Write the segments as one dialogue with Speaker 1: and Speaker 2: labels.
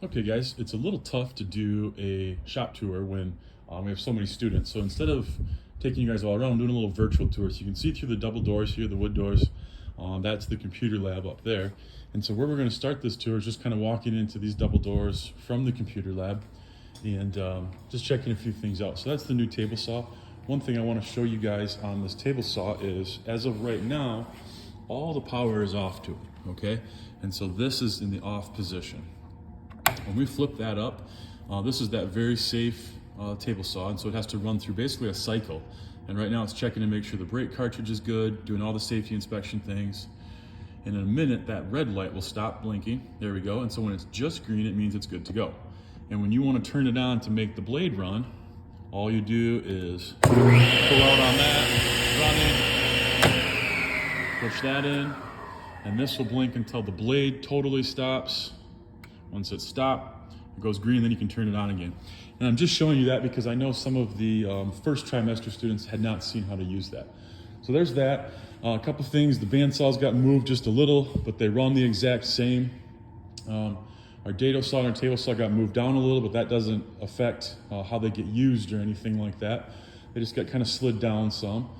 Speaker 1: Okay guys, it's a little tough to do a shop tour when we have so many students. So instead of taking you guys all around, I'm doing a little virtual tour. So you can see through the double doors here, the wood doors. That's the computer lab up there. And so where we're going to start this tour is just kind of walking into these double doors from the computer lab and just checking a few things out. So that's the new table saw. One thing I want to show you guys on this table saw is, as of right now, all the power is off to it, okay? And so this is in the off position. When we flip that up, this is that very safe table saw, and so it has to run through basically a cycle. And right now it's checking to make sure the brake cartridge is good, doing all the safety inspection things. And in a minute, that red light will stop blinking. There we go. And so when it's just green, it means it's good to go. And when you want to turn it on to make the blade run, all you do is pull out on that, run in, push that in, and this will blink until the blade totally stops. Once it's stopped, it goes green, then you can turn it on again. And I'm just showing you that because I know some of the first trimester students had not seen how to use that. So there's that. A couple things, the bandsaws got moved just a little, but they run the exact same. Our dado saw and our table saw got moved down a little, but that doesn't affect how they get used or anything like that. They just got kind of slid down some.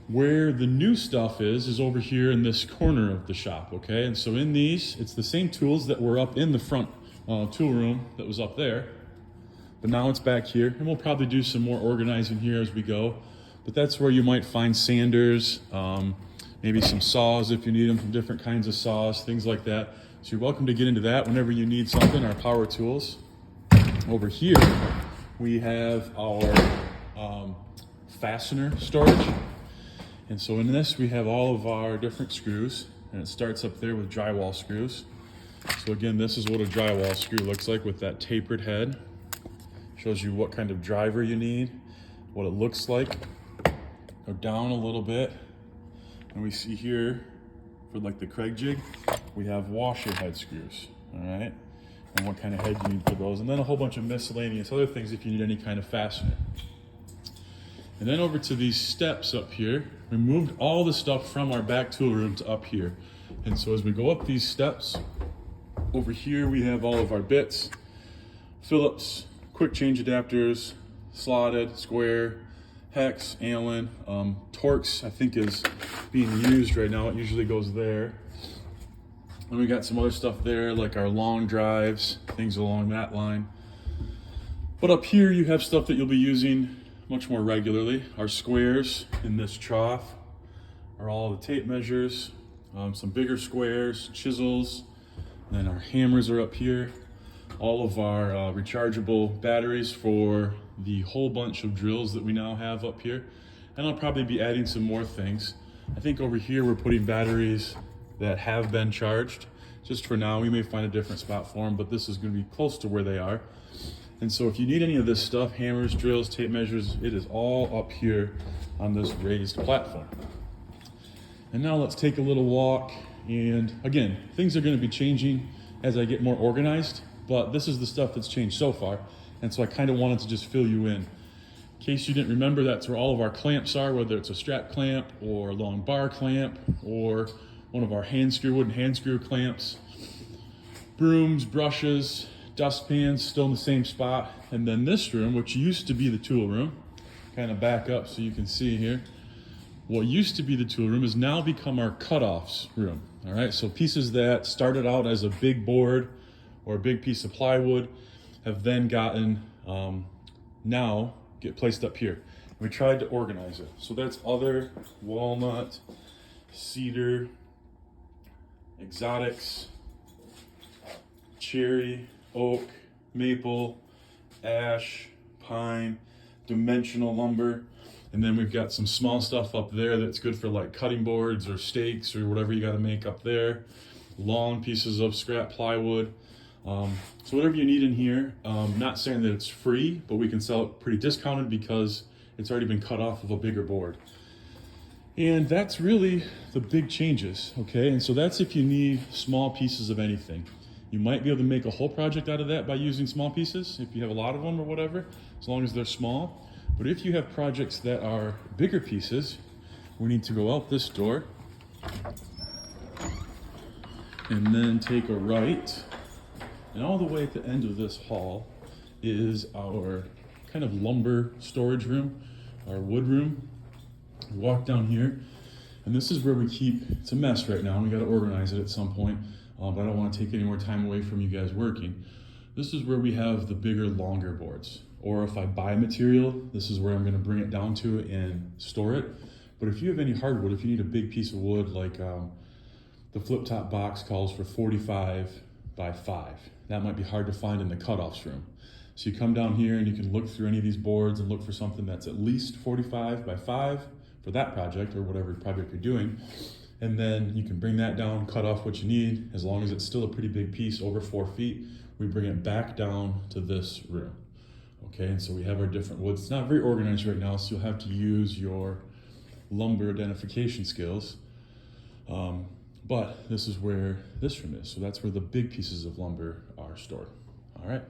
Speaker 1: Where the new stuff is over here in this corner of the shop, okay? And so in these, it's the same tools that were up in the front tool room that was up there, but now it's back here, and we'll probably do some more organizing here as we go. But that's where you might find sanders, maybe some saws if you need them from different kinds of saws, things like that. So you're welcome to get into that whenever you need something, our power tools. Over here, we have our fastener storage. And so in this, we have all of our different screws, and it starts up there with drywall screws. So again, this is what a drywall screw looks like with that tapered head. Shows you what kind of driver you need, what it looks like. Go down a little bit, and we see here, for like the Craig jig, we have washer head screws, all right? And what kind of head you need for those, and then a whole bunch of miscellaneous other things if you need any kind of fastener. And then over to these steps up here, we moved all the stuff from our back tool room to up here. And so as we go up these steps, over here we have all of our bits, Phillips, quick change adapters, slotted, square, hex, Allen, Torx I think is being used right now. It usually goes there. And we got some other stuff there like our long drives, things along that line. But up here you have stuff that you'll be using much more regularly. Our squares in this trough are all the tape measures, some bigger squares, chisels, and then our hammers are up here. All of our rechargeable batteries for the whole bunch of drills that we now have up here. And I'll probably be adding some more things. I think over here we're putting batteries that have been charged. Just for now, we may find a different spot for them, but this is going to be close to where they are. And so if you need any of this stuff, hammers, drills, tape measures, it is all up here on this raised platform. And now let's take a little walk. And again, things are going to be changing as I get more organized, but this is the stuff that's changed so far. And so I kind of wanted to just fill you in. In case you didn't remember, that's where all of our clamps are, whether it's a strap clamp or a long bar clamp or one of our wooden hand screw clamps. Brooms, brushes, dustpans still in the same spot. And then this room, which used to be the tool room, kind of back up so you can see here. What used to be the tool room has now become our cutoffs room. All right, so pieces that started out as a big board or a big piece of plywood have then gotten, now get placed up here. We tried to organize it. So that's other, walnut, cedar, exotics, cherry, oak, maple, ash, pine, dimensional lumber. And then we've got some small stuff up there that's good for like cutting boards or stakes or whatever you got to make up there. Long pieces of scrap plywood. So whatever you need in here, not saying that it's free, but we can sell it pretty discounted because it's already been cut off of a bigger board. And that's really the big changes, okay? And so that's if you need small pieces of anything. You might be able to make a whole project out of that by using small pieces, if you have a lot of them or whatever, as long as they're small. But if you have projects that are bigger pieces, we need to go out this door and then take a right And all the way at the end of this hall is our kind of lumber storage room, our wood room. We walk down here, and this is where we keep, it's a mess right now, we gotta organize it at some point, but I don't wanna take any more time away from you guys working. This is where we have the bigger, longer boards. Or if I buy material, this is where I'm gonna bring it down to and store it. But if you have any hardwood, if you need a big piece of wood, like the flip top box calls for 45 by 5. That might be hard to find in the cutoffs room. So you come down here and you can look through any of these boards and look for something that's at least 45 by 5 for that project or whatever project you're doing. And then you can bring that down, cut off what you need. As long as it's still a pretty big piece, over 4 feet, we bring it back down to this room. Okay, and so we have our different woods. It's not very organized right now, so you'll have to use your lumber identification skills. But this is where this room is. So that's where the big pieces of lumber are stored. All right.